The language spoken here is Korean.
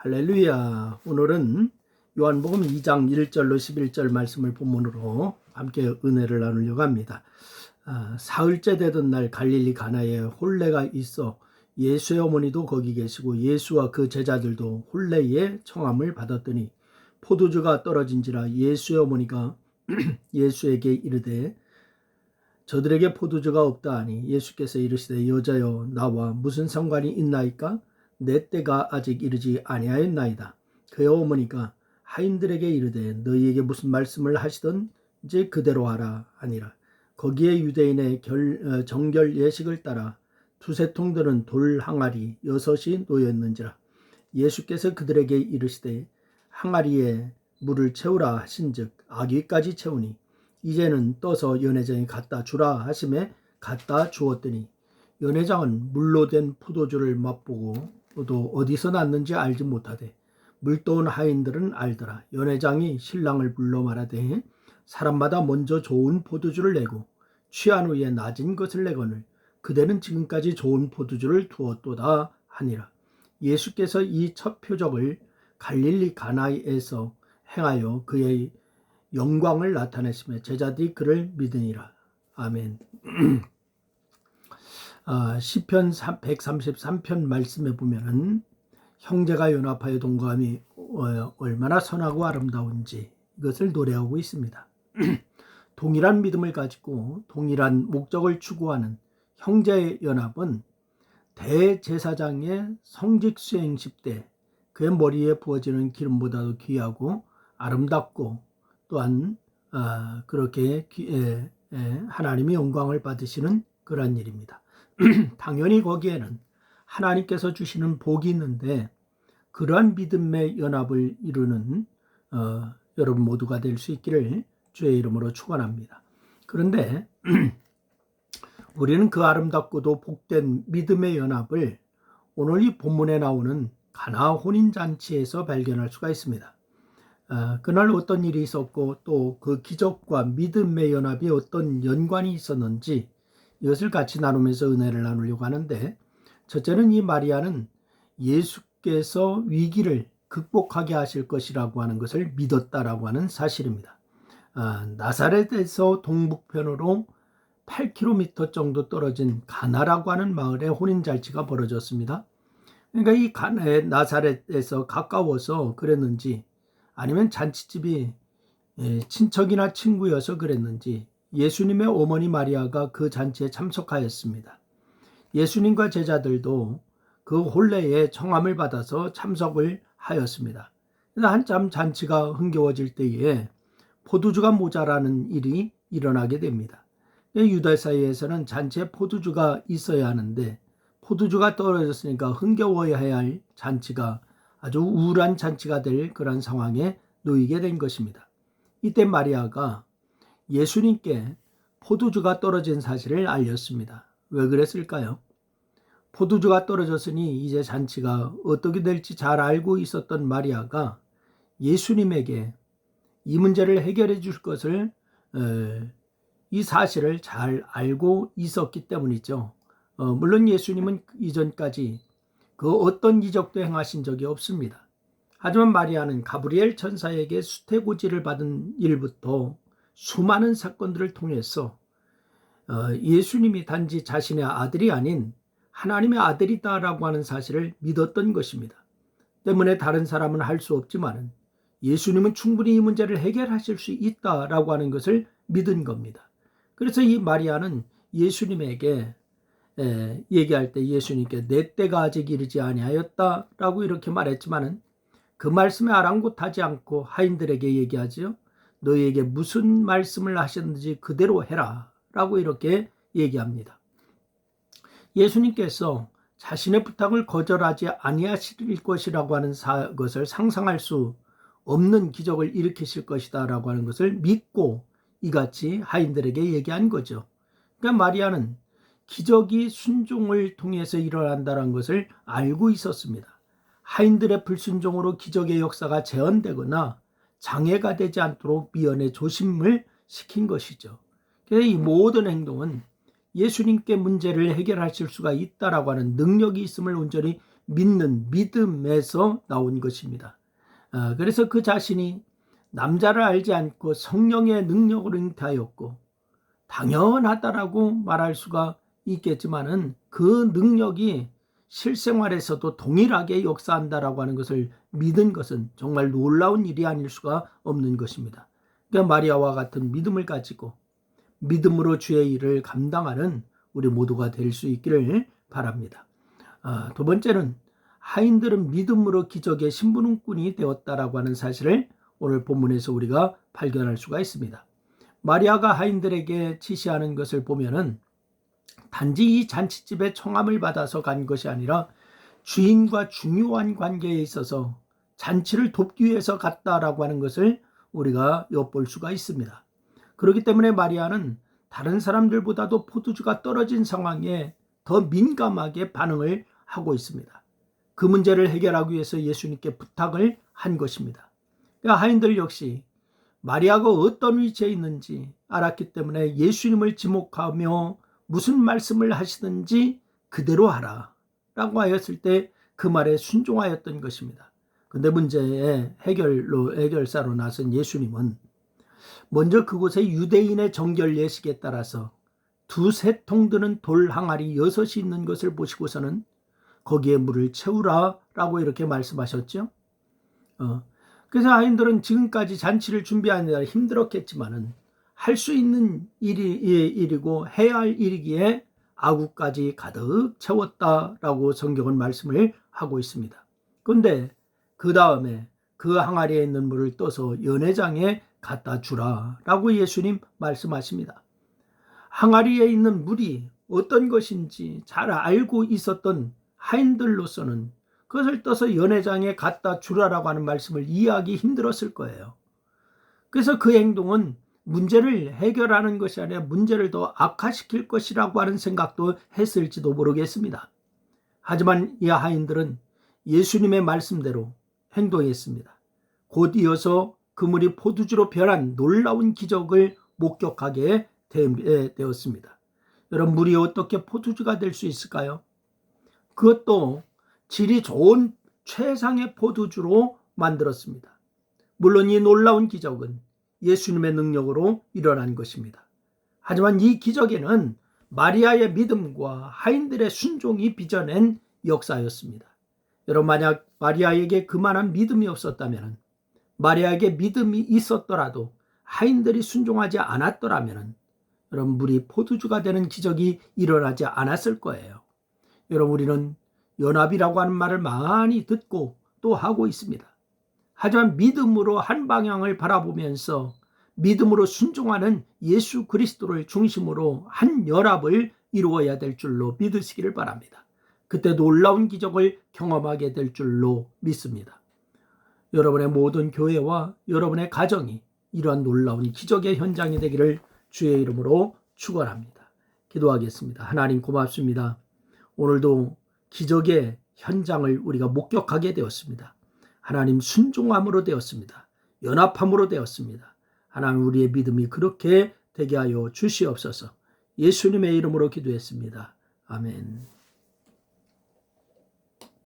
할렐루야. 오늘은 요한복음 2장 1절로 11절 말씀을 본문으로 함께 은혜를 나누려고 합니다. 사흘째 되던 날 갈릴리 가나에 혼례가 있어 예수의 어머니도 거기 계시고 예수와 그 제자들도 혼례의 청함을 받았더니 포도주가 떨어진지라 예수의 어머니가 예수에게 이르되 저들에게 포도주가 없다 하니 예수께서 이르시되 여자여 나와 무슨 상관이 있나이까? 내 때가 아직 이르지 아니하였나이다. 그의 어머니가 하인들에게 이르되 너희에게 무슨 말씀을 하시던지 그대로 하라 하니라. 거기에 유대인의 정결 예식을 따라 두세 통 들은 돌 항아리 6이 놓였는지라. 예수께서 그들에게 이르시되 항아리에 물을 채우라 하신즉 아귀까지 채우니 이제는 떠서 연회장에 갖다 주라 하심에 갖다 주었더니 연회장은 물로 된 포도주를 맛보고 또 어디서 났는지 알지 못하되 물떠온 하인들은 알더라. 연회장이 신랑을 불러 말하되 사람마다 먼저 좋은 포도주를 내고 취한 후에 낮은 것을 내거늘 그대는 지금까지 좋은 포도주를 두었도다 하니라. 예수께서 이 첫 표적을 갈릴리 가나에서 행하여 그의 영광을 나타내시며 제자들이 그를 믿으니라. 아멘. 시편 133편 말씀에 보면은 형제가 연합하여 동거함이 얼마나 선하고 아름다운지 이것을 노래하고 있습니다. 동일한 믿음을 가지고 동일한 목적을 추구하는 형제의 연합은 대제사장의 성직 수행식 때 그의 머리에 부어지는 기름보다도 귀하고 아름답고 또한 그렇게 하나님의 영광을 받으시는 그러한 일입니다. 당연히 거기에는 하나님께서 주시는 복이 있는데 그러한 믿음의 연합을 이루는 여러분 모두가 될 수 있기를 주의 이름으로 축원합니다. 그런데 우리는 그 아름답고도 복된 믿음의 연합을 오늘 이 본문에 나오는 가나 혼인잔치에서 발견할 수가 있습니다. 그날 어떤 일이 있었고 또 그 기적과 믿음의 연합이 어떤 연관이 있었는지 이것을 같이 나누면서 은혜를 나누려고 하는데, 첫째는 이 마리아는 예수께서 위기를 극복하게 하실 것이라고 하는 것을 믿었다라고 하는 사실입니다. 나사렛에서 동북편으로 8km 정도 떨어진 가나라고 하는 마을에 혼인잔치가 벌어졌습니다. 그러니까 이 나사렛에서 가까워서 그랬는지 아니면 잔치집이 친척이나 친구여서 그랬는지 예수님의 어머니 마리아가 그 잔치에 참석하였습니다. 예수님과 제자들도 그 혼례에 청함을 받아서 참석을 하였습니다. 한참 잔치가 흥겨워질 때에 포도주가 모자라는 일이 일어나게 됩니다. 유대 사이에서는 잔치에 포도주가 있어야 하는데 포도주가 떨어졌으니까 흥겨워해야 할 잔치가 아주 우울한 잔치가 될 그런 상황에 놓이게 된 것입니다. 이때 마리아가 예수님께 포도주가 떨어진 사실을 알렸습니다. 왜 그랬을까요? 포도주가 떨어졌으니 이제 잔치가 어떻게 될지 잘 알고 있었던 마리아가 예수님에게 이 문제를 해결해 줄 것을 이 사실을 잘 알고 있었기 때문이죠. 물론 예수님은 이전까지 그 어떤 기적도 행하신 적이 없습니다. 하지만 마리아는 가브리엘 천사에게 수태고지를 받은 일부터 수많은 사건들을 통해서 예수님이 단지 자신의 아들이 아닌 하나님의 아들이다라고 하는 사실을 믿었던 것입니다. 때문에 다른 사람은 할 수 없지만 예수님은 충분히 이 문제를 해결하실 수 있다라고 하는 것을 믿은 겁니다. 그래서 이 마리아는 예수님에게 얘기할 때 예수님께 내 때가 아직 이르지 아니하였다라고 이렇게 말했지만은 그 말씀에 아랑곳하지 않고 하인들에게 얘기하지요. 너희에게 무슨 말씀을 하셨는지 그대로 해라 라고 이렇게 얘기합니다. 예수님께서 자신의 부탁을 거절하지 아니하실 것이라고 하는 것을 상상할 수 없는 기적을 일으키실 것이다 라고 하는 것을 믿고 이같이 하인들에게 얘기한 거죠. 그러니까 마리아는 기적이 순종을 통해서 일어난다는 것을 알고 있었습니다. 하인들의 불순종으로 기적의 역사가 제한되거나 장애가 되지 않도록 미연에 조심을 시킨 것이죠. 그래서 이 모든 행동은 예수님께 문제를 해결하실 수가 있다라고 하는 능력이 있음을 온전히 믿는 믿음에서 나온 것입니다. 그래서 그 자신이 남자를 알지 않고 성령의 능력으로 잉태하였고 당연하다라고 말할 수가 있겠지만은 그 능력이 실생활에서도 동일하게 역사한다라고 하는 것을 믿은 것은 정말 놀라운 일이 아닐 수가 없는 것입니다. 그러니까 마리아와 같은 믿음을 가지고 믿음으로 주의 일을 감당하는 우리 모두가 될 수 있기를 바랍니다. 두 번째는 하인들은 믿음으로 기적의 신부름꾼이 되었다라고 하는 사실을 오늘 본문에서 우리가 발견할 수가 있습니다. 마리아가 하인들에게 지시하는 것을 보면은 단지 이 잔치집에 청함을 받아서 간 것이 아니라 주인과 중요한 관계에 있어서 잔치를 돕기 위해서 갔다라고 하는 것을 우리가 엿볼 수가 있습니다. 그렇기 때문에 마리아는 다른 사람들보다도 포도주가 떨어진 상황에 더 민감하게 반응을 하고 있습니다. 그 문제를 해결하기 위해서 예수님께 부탁을 한 것입니다. 그러니까 하인들 역시 마리아가 어떤 위치에 있는지 알았기 때문에 예수님을 지목하며 무슨 말씀을 하시든지 그대로 하라 라고 하였을 때 그 말에 순종하였던 것입니다. 그런데 문제의 해결사로 나선 예수님은 먼저 그곳에 유대인의 정결 예식에 따라서 두세 통 드는 돌 항아리 6이 있는 것을 보시고서는 거기에 물을 채우라 라고 이렇게 말씀하셨죠. 그래서 하인들은 지금까지 잔치를 준비하느라 힘들었겠지만은 할 수 있는 일이고 해야 할 일이기에 아구까지 가득 채웠다라고 성경은 말씀을 하고 있습니다. 그런데 그 다음에 그 항아리에 있는 물을 떠서 연회장에 갖다 주라라고 예수님 말씀하십니다. 항아리에 있는 물이 어떤 것인지 잘 알고 있었던 하인들로서는 그것을 떠서 연회장에 갖다 주라라고 하는 말씀을 이해하기 힘들었을 거예요. 그래서 그 행동은 문제를 해결하는 것이 아니라 문제를 더 악화시킬 것이라고 하는 생각도 했을지도 모르겠습니다. 하지만 이 하인들은 예수님의 말씀대로 행동했습니다. 곧 이어서 그 물이 포도주로 변한 놀라운 기적을 목격하게 되었습니다. 여러분, 물이 어떻게 포도주가 될 수 있을까요? 그것도 질이 좋은 최상의 포도주로 만들었습니다. 물론 이 놀라운 기적은 예수님의 능력으로 일어난 것입니다. 하지만 이 기적에는 마리아의 믿음과 하인들의 순종이 빚어낸 역사였습니다. 여러분, 만약 마리아에게 그만한 믿음이 없었다면, 마리아에게 믿음이 있었더라도 하인들이 순종하지 않았더라면 여러분, 물이 포도주가 되는 기적이 일어나지 않았을 거예요. 여러분, 우리는 연합이라고 하는 말을 많이 듣고 또 하고 있습니다. 하지만 믿음으로 한 방향을 바라보면서 믿음으로 순종하는 예수 그리스도를 중심으로 한 연합을 이루어야 될 줄로 믿으시기를 바랍니다. 그때 놀라운 기적을 경험하게 될 줄로 믿습니다. 여러분의 모든 교회와 여러분의 가정이 이러한 놀라운 기적의 현장이 되기를 주의 이름으로 축원합니다. 기도하겠습니다. 하나님, 고맙습니다. 오늘도 기적의 현장을 우리가 목격하게 되었습니다. 하나님, 순종함으로 되었습니다. 연합함으로 되었습니다. 하나님, 우리의 믿음이 그렇게 되게 하여 주시옵소서. 예수님의 이름으로 기도했습니다. 아멘.